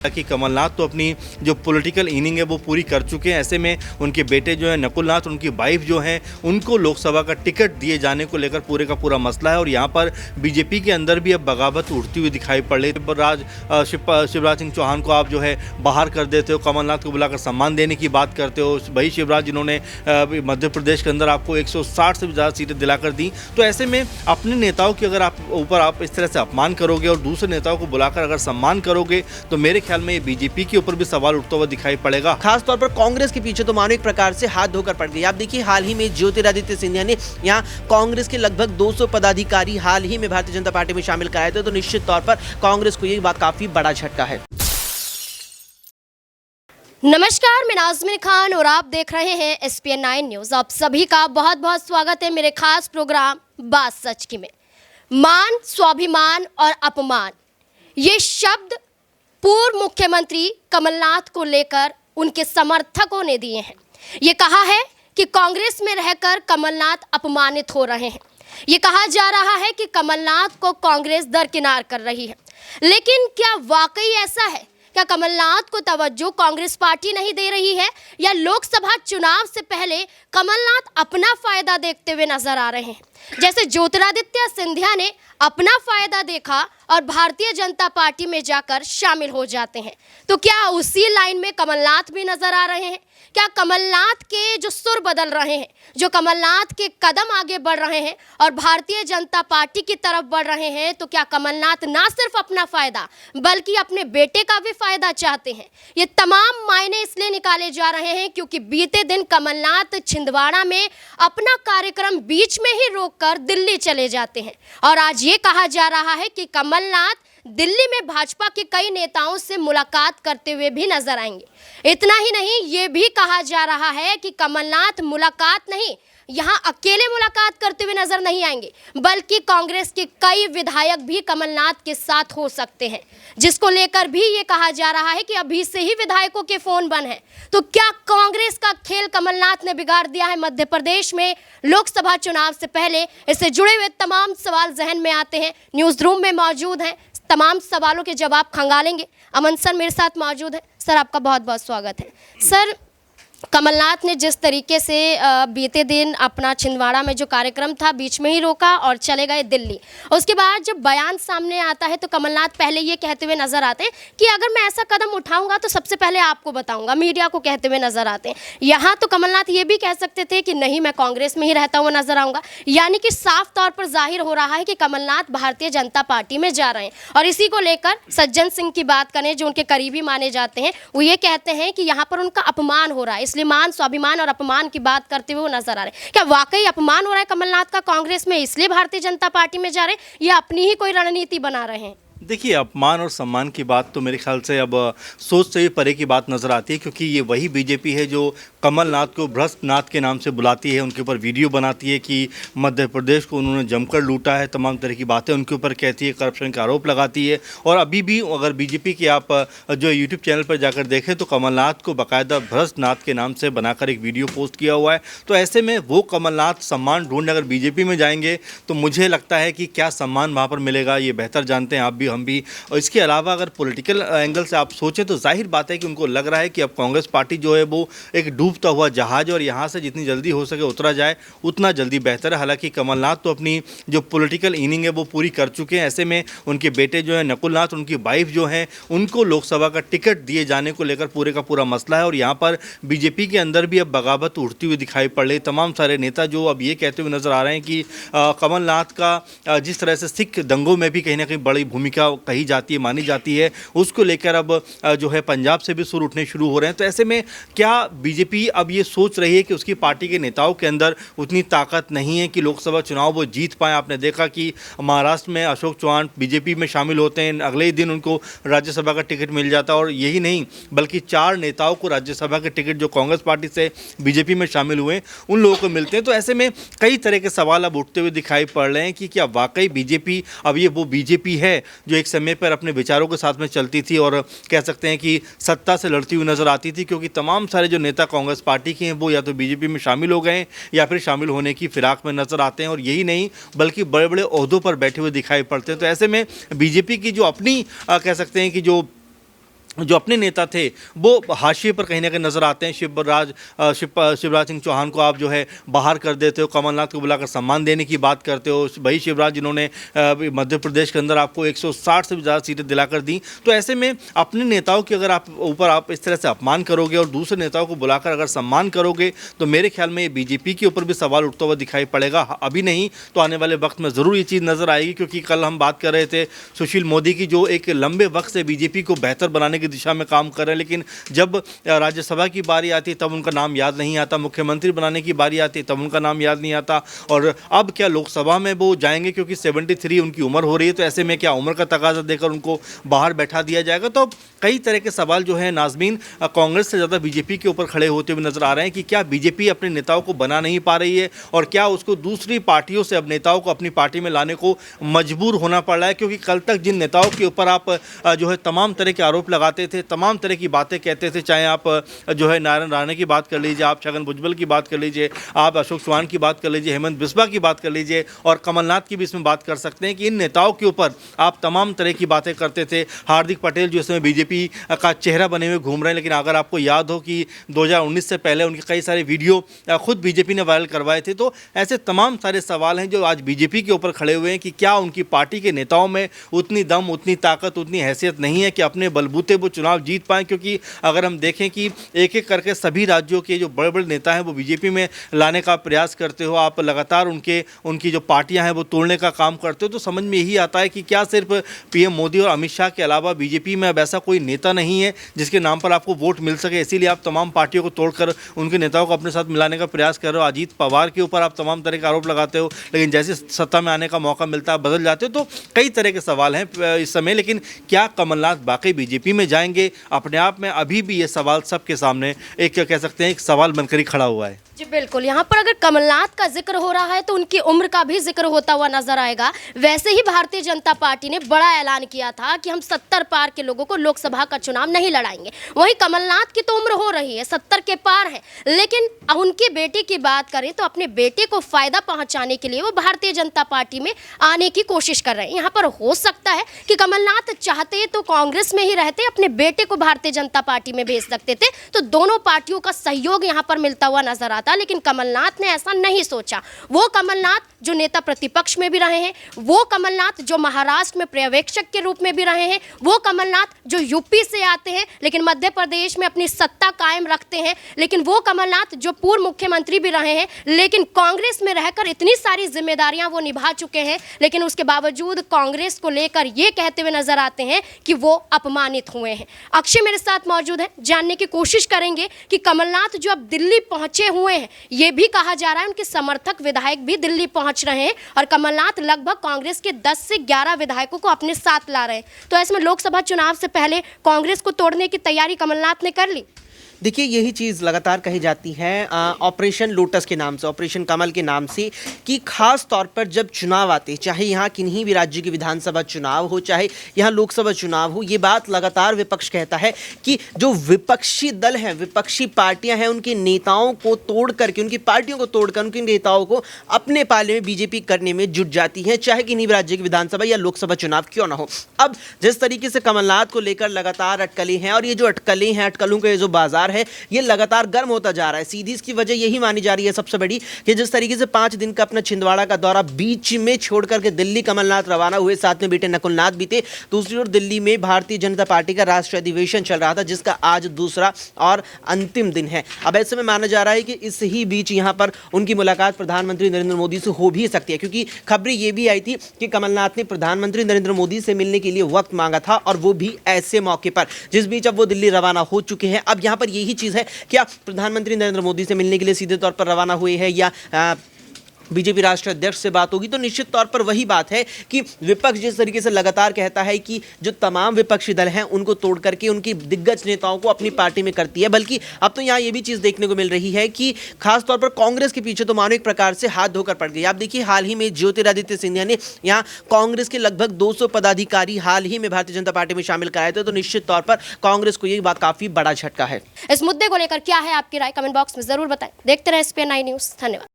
कि कमलनाथ तो अपनी जो पॉलिटिकल इनिंग है वो पूरी कर चुके हैं। ऐसे में उनके बेटे जो हैं नकुल नाथ, उनकी वाइफ जो हैं, उनको लोकसभा का टिकट दिए जाने को लेकर पूरे का पूरा मसला है। और यहाँ पर बीजेपी के अंदर भी अब बगावत उठती हुई दिखाई पड़ रही है। शिवराज सिंह चौहान को आप जो है बाहर कर देते हो, कमलनाथ को बुलाकर सम्मान देने की बात करते हो। वही शिवराज जिन्होंने मध्य प्रदेश के अंदर आपको 160 से भी ज़्यादा सीटें दिलाकर दी। तो ऐसे में अपने नेताओं की अगर आप इस तरह से अपमान करोगे और दूसरे नेताओं को बुलाकर अगर सम्मान करोगे तो मेरे ख्याल में ये बीजेपी के ऊपर भी सवाल उठता हुआ दिखाई पड़ेगा। खास तौर पर कांग्रेस के पीछे तो मानो एक प्रकार से हाथ धोकर पड़ गई। आप देखिए हाल ही में ज्योतिरादित्य सिंधिया ने यहाँ कांग्रेस के लगभग 200 पदाधिकारी हाल ही में भारतीय जनता पार्टी में शामिल कराए थे, तो निश्चित तौर पर कांग्रेस को ये बात काफी बड़ा झटका है। नमस्कार, मैं नाज़मीन खान और आप देख रहे हैं SPN 9 न्यूज। आप सभी का बहुत बहुत स्वागत है मेरे खास प्रोग्राम बात सच की में। मान, स्वाभिमान और अपमान, ये शब्द पूर्व मुख्यमंत्री कमलनाथ को लेकर उनके समर्थकों ने दिए हैं। ये कहा है कि कांग्रेस में रहकर कमलनाथ अपमानित हो रहे हैं। ये कहा जा रहा है कि कमलनाथ को कांग्रेस दरकिनार कर रही है। लेकिन क्या वाकई ऐसा है? क्या कमलनाथ को तवज्जो कांग्रेस पार्टी नहीं दे रही है, या लोकसभा चुनाव से पहले कमलनाथ अपना फायदा देखते हुए नजर आ रहे हैं? जैसे ज्योतिरादित्य सिंधिया ने अपना फायदा देखा और भारतीय जनता पार्टी में जाकर शामिल हो जाते हैं, तो क्या उसी लाइन में कमलनाथ भी नजर आ रहे हैं? क्या कमलनाथ के जो सुर बदल रहे हैं, जो कमलनाथ के कदम आगे बढ़ रहे हैं और भारतीय जनता पार्टी की तरफ बढ़ रहे हैं, तो क्या कमलनाथ ना सिर्फ अपना फायदा बल्कि अपने बेटे का भी फायदा चाहते हैं? ये तमाम मायने इसलिए निकाले जा रहे हैं क्योंकि बीते दिन कमलनाथ छिंदवाड़ा में अपना कार्यक्रम बीच में ही रोककर दिल्ली चले जाते हैं। और आज ये कहा जा रहा है कि कमलनाथ दिल्ली में भाजपा के कई नेताओं से मुलाकात करते हुए भी नजर आएंगे। इतना ही नहीं, ये भी कहा जा रहा है कि कमलनाथ मुलाकात नहीं, यहाँ अकेले मुलाकात करते हुए नजर नहीं आएंगे, बल्कि कांग्रेस के कई विधायक भी कमलनाथ के साथ हो सकते हैं, जिसको लेकर भी ये कहा जा रहा है कि अभी से ही विधायकों के फोन बंद हैं। तो क्या कांग्रेस का खेल कमलनाथ ने बिगाड़ दिया है मध्य प्रदेश में लोकसभा चुनाव से पहले? इससे जुड़े हुए तमाम सवाल जहन में आते हैं। न्यूज रूम में मौजूद हैं, तमाम सवालों के जवाब खंगालेंगे। अमन सर मेरे साथ मौजूद है। सर आपका बहुत बहुत स्वागत है। सर, कमलनाथ ने जिस तरीके से बीते दिन अपना छिंदवाड़ा में जो कार्यक्रम था बीच में ही रोका और चले गए दिल्ली, उसके बाद जब बयान सामने आता है तो कमलनाथ पहले ये कहते हुए नजर आते हैं कि अगर मैं ऐसा कदम उठाऊंगा तो सबसे पहले आपको बताऊंगा, मीडिया को कहते हुए नजर आते हैं। यहाँ तो कमलनाथ ये भी कह सकते थे कि नहीं, मैं कांग्रेस में ही रहता हुआ नजर आऊंगा। यानी कि साफ तौर पर जाहिर हो रहा है कि कमलनाथ भारतीय जनता पार्टी में जा रहे हैं। और इसी को लेकर सज्जन सिंह की बात करें, जो उनके करीबी माने जाते हैं, वो ये कहते हैं कि यहाँ पर उनका अपमान हो रहा है, इसलिए मान, स्वाभिमान और अपमान की बात करते हुए वो नजर आ रहे हैं। क्या वाकई अपमान हो रहा है कमलनाथ का कांग्रेस में, इसलिए भारतीय जनता पार्टी में जा रहे हैं, या अपनी ही कोई रणनीति बना रहे हैं? देखिए, अपमान और सम्मान की बात तो मेरे ख्याल से अब सोच से भी परे की बात नज़र आती है, क्योंकि ये वही बीजेपी है जो कमलनाथ को भ्रष्टनाथ के नाम से बुलाती है, उनके ऊपर वीडियो बनाती है कि मध्य प्रदेश को उन्होंने जमकर लूटा है, तमाम तरह की बातें उनके ऊपर कहती है, करप्शन का आरोप लगाती है। और अभी भी अगर बीजेपी के आप जो यूट्यूब चैनल पर जाकर देखें तो कमलनाथ को बाकायदा भ्रष्टनाथ के नाम से बनाकर एक वीडियो पोस्ट किया हुआ है। तो ऐसे में वो कमलनाथ सम्मान ढूंढने अगर बीजेपी में जाएंगे तो मुझे लगता है कि क्या सम्मान वहाँ पर मिलेगा ये बेहतर जानते हैं आप भी, हम भी। और इसके अलावा अगर पॉलिटिकल एंगल से आप सोचें तो जाहिर बात है कि उनको लग रहा है कि अब कांग्रेस पार्टी जो है वो एक डूबता हुआ जहाज है और यहाँ से जितनी जल्दी हो सके उतरा जाए उतना जल्दी बेहतर है। हालांकि कमलनाथ तो अपनी जो पॉलिटिकल इनिंग है वो पूरी कर चुके हैं। ऐसे में उनके बेटे जो हैं नकुल नाथ, उनकी वाइफ जो हैं, उनको लोकसभा का टिकट दिए जाने को लेकर पूरे का पूरा मसला है। और यहाँ पर बीजेपी के अंदर भी अब बगावत उठती हुई दिखाई पड़ रही। तमाम सारे नेता जो अब ये कहते हुए नजर आ रहे हैं कि कमलनाथ का जिस तरह से सिख दंगों में भी कहीं ना कहीं बड़ी भूमिका कही जाती है, मानी जाती है, उसको लेकर अब जो है पंजाब से भी सुर उठने शुरू हो रहे हैं। तो ऐसे में क्या बीजेपी अब ये सोच रही है कि उसकी पार्टी के नेताओं के अंदर उतनी ताकत नहीं है कि लोकसभा चुनाव वो जीत पाए? आपने देखा कि महाराष्ट्र में अशोक चौहान बीजेपी में शामिल होते हैं, अगले ही दिन उनको राज्यसभा का टिकट मिल जाता है। और यही नहीं बल्कि 4 नेताओं को राज्यसभा के टिकट जो कांग्रेस पार्टी से बीजेपी में शामिल हुए उन लोगों को मिलते हैं। तो ऐसे में कई तरह के सवाल अब उठते हुए दिखाई पड़ रहे हैं कि क्या वाकई बीजेपी अब ये वो बीजेपी है जो एक समय पर अपने विचारों के साथ में चलती थी और कह सकते हैं कि सत्ता से लड़ती हुई नजर आती थी, क्योंकि तमाम सारे जो नेता कांग्रेस पार्टी के हैं वो या तो बीजेपी में शामिल हो गए हैं या फिर शामिल होने की फिराक में नजर आते हैं। और यही नहीं बल्कि बड़े बड़े ओहदों पर बैठे हुए दिखाई पड़ते हैं। तो ऐसे में बीजेपी की जो अपनी कह सकते हैं कि जो जो अपने नेता थे वो हाशिए पर कहीं ना कहीं नजर आते हैं। शिवराज सिंह चौहान को आप जो है बाहर कर देते हो, कमलनाथ को बुलाकर सम्मान देने की बात करते हो। वही शिवराज जिन्होंने मध्य प्रदेश के अंदर आपको 160 से भी ज़्यादा सीटें दिलाकर दी। तो ऐसे में अपने नेताओं की अगर आप इस तरह से अपमान करोगे और दूसरे नेताओं को बुलाकर अगर सम्मान करोगे तो मेरे ख्याल में ये बीजेपी के ऊपर भी सवाल उठता हुआ दिखाई पड़ेगा। अभी नहीं तो आने वाले वक्त में ज़रूर ये चीज़ नज़र आएगी, क्योंकि कल हम बात कर रहे थे सुशील मोदी की, जो एक लंबे वक्त से बीजेपी को बेहतर बनाने की दिशा में काम कर रहे हैं, लेकिन जब राज्यसभा की बारी आती तब उनका नाम याद नहीं आता, मुख्यमंत्री बनाने की बारी आती तब उनका नाम याद नहीं आता, और अब क्या लोकसभा में वो जाएंगे क्योंकि 73 उनकी उम्र हो रही है, तो ऐसे में क्या उम्र का तकाजा देकर उनको बाहर बैठा दिया जाएगा। तो कई तरह के सवाल जो है नाज़मीन कांग्रेस से ज़्यादा बीजेपी के ऊपर खड़े होते हुए नजर आ रहे हैं कि क्या बीजेपी अपने नेताओं को बना नहीं पा रही है और क्या उसको दूसरी पार्टियों से अब नेताओं को अपनी पार्टी में लाने को मजबूर होना पड़ रहा है। क्योंकि कल तक जिन नेताओं के ऊपर आप जो है तमाम तरह के आरोप लगाते थे, तमाम तरह की बातें कहते थे, चाहे आप जो है नारायण राणे की बात कर लीजिए, आप छगन भुजबल की बात कर लीजिए, आप अशोक चौहान की बात कर लीजिए, हेमंत बिस्वा की बात कर लीजिए और कमलनाथ की भी इसमें बात कर सकते हैं कि इन नेताओं के ऊपर आप तमाम तरह की बातें करते थे। हार्दिक पटेल जो इसमें बीजेपी का चेहरा बने हुए घूम रहे हैं, लेकिन अगर आपको याद हो कि 2019 से पहले उनके कई सारे वीडियो खुद बीजेपी ने वायरल करवाए थे। तो ऐसे तमाम सारे सवाल हैं जो आज बीजेपी के ऊपर खड़े हुए हैं कि क्या उनकी पार्टी के नेताओं में उतनी दम, उतनी ताकत, उतनी हैसियत नहीं है कि अपने बलबूते वो चुनाव जीत पाएँ। क्योंकि अगर हम देखें कि एक एक करके सभी राज्यों के जो बड़े बड़े नेता हैं वो बीजेपी में लाने का प्रयास करते हो, आप लगातार उनकी जो पार्टियां हैं वो तोड़ने का काम करते हो, तो समझ में यही आता है कि क्या सिर्फ पीएम मोदी और अमित शाह के अलावा बीजेपी में अब ऐसा कोई नेता नहीं है जिसके नाम पर आपको वोट मिल सके, इसीलिए आप तमाम पार्टियों को तोड़कर उनके नेताओं को अपने साथ मिलाने का प्रयास कर रहे हो। अजीत पवार के ऊपर आप तमाम तरह के आरोप लगाते हो, लेकिन जैसे सत्ता में आने का मौका मिलता है बदल जाते हो। तो कई तरह के सवाल हैं इस समय, लेकिन क्या कमलनाथ वाकई बीजेपी में जाएंगे? अपने आप में अभी भी ये सवाल सबके सामने एक कह सकते हैं एक सवाल बनकर ही खड़ा हुआ है। जी बिल्कुल, यहाँ पर अगर कमलनाथ का जिक्र हो रहा है तो उनकी उम्र का भी जिक्र होता हुआ नजर आएगा। वैसे ही भारतीय जनता पार्टी ने बड़ा ऐलान किया था कि हम 70 पार के लोगों को लोकसभा का चुनाव नहीं लड़ाएंगे। वहीं कमलनाथ की तो उम्र हो रही है, 70 के पार है, लेकिन उनके बेटे की बात करें तो अपने बेटे को फायदा पहुंचाने के लिए वो भारतीय जनता पार्टी में आने की कोशिश कर रहे हैं। यहाँ पर हो सकता है कि कमलनाथ चाहते तो कांग्रेस में ही रहते, अपने बेटे को भारतीय जनता पार्टी में भेज सकते थे, तो दोनों पार्टियों का सहयोग यहाँ पर मिलता हुआ नजर आता। लेकिन कमलनाथ ने ऐसा नहीं सोचा। वो कमलनाथ जो नेता प्रतिपक्ष में भी रहे हैं, वो कमलनाथ जो महाराष्ट्र में पर्यवेक्षक के रूप में भी रहे हैं, वो कमलनाथ जो यूपी से आते हैं लेकिन मध्य प्रदेश में अपनी सत्ता कायम रखते हैं, लेकिन वो कमलनाथ जो पूर्व मुख्यमंत्री भी रहे हैं, लेकिन कांग्रेस में रहकर इतनी सारी जिम्मेदारियां वो निभा चुके हैं, लेकिन उसके बावजूद कांग्रेस को लेकर ये कहते हुए नजर आते हैं कि वो अपमानित हुए हैं। अक्षय मेरे साथ मौजूद है, जानने की कोशिश करेंगे कि कमलनाथ जो अब दिल्ली पहुंचे हुए हैं, ये भी कहा जा रहा है उनके समर्थक विधायक भी दिल्ली पहुंच रहे हैं और कमलनाथ लगभग कांग्रेस के 10 से 11 विधायकों को अपने साथ ला रहे हैं। तो ऐसे में लोकसभा चुनाव से पहले कांग्रेस को तोड़ने की तैयारी कमलनाथ ने कर ली। देखिए, यही चीज़ लगातार कही जाती है ऑपरेशन लोटस के नाम से, ऑपरेशन कमल के नाम से, कि खास तौर पर जब चुनाव आते, चाहे यहाँ किन्हीं भी राज्य की विधानसभा चुनाव हो, चाहे यहाँ लोकसभा चुनाव हो, ये बात लगातार विपक्ष कहता है कि जो विपक्षी दल हैं, विपक्षी पार्टियां हैं, उनके नेताओं को तोड़ करके, उनकी पार्टियों को तोड़कर उनके नेताओं को अपने पाले में बीजेपी करने में जुट जाती है, चाहे किन्हीं भी राज्य की विधानसभा या लोकसभा चुनाव क्यों ना हो। अब जिस तरीके से कमलनाथ को लेकर लगातार अटकलें हैं, और ये जो अटकलें हैं, अटकलों का ये जो बाजार है, ये लगातार गर्म होता जा रहा है। सीधी इसकी वजह यही मानी जा रही है सबसे बड़ी, कि जिस तरीके से 5 दिन का अपना छिंदवाड़ा का दौरा बीच में छोड़ करके दिल्ली कमलनाथ रवाना हुए, साथ में बेटे नकुलनाथ भी थे। दूसरी ओर दिल्ली में भारतीय जनता पार्टी का राष्ट्रीय अधिवेशन चल रहा था, जिसका आज दूसरा और अंतिम दिन है। अब ऐसे में माना जा रहा है कि इस ही बीच यहाँ पर उनकी मुलाकात प्रधानमंत्री नरेंद्र मोदी से हो भी सकती है, क्योंकि खबरें ये भी आई थी कि कमलनाथ ने प्रधानमंत्री नरेंद्र मोदी से मिलने के लिए वक्त मांगा था, और वो भी ऐसे मौके पर जिस बीच अब वो दिल्ली रवाना हो चुके हैं। अब यहाँ पर यही चीज़ है, क्या प्रधानमंत्री नरेंद्र मोदी से मिलने के लिए सीधे तौर पर रवाना हुए हैं या बीजेपी राष्ट्रीय अध्यक्ष से बात होगी? तो निश्चित तौर पर वही बात है कि विपक्ष जिस तरीके से लगातार कहता है कि जो तमाम विपक्षी दल हैं उनको तोड़ करके उनकी दिग्गज नेताओं को अपनी पार्टी में करती है, बल्कि अब तो यहाँ ये भी चीज़ देखने को मिल रही है कि खासतौर पर कांग्रेस के पीछे तो मानो एक प्रकार से हाथ धोकर पड़ गई। आप देखिए, हाल ही में ज्योतिरादित्य सिंधिया ने यहाँ कांग्रेस के लगभग 200 पदाधिकारी हाल ही में भारतीय जनता पार्टी में शामिल कराए थे, तो निश्चित तौर पर कांग्रेस को ये काफ़ी बड़ा झटका है। इस मुद्दे को लेकर क्या है आपकी राय, कमेंट बॉक्स में जरूर बताएं। देखते रहे SPN9 न्यूज़। धन्यवाद।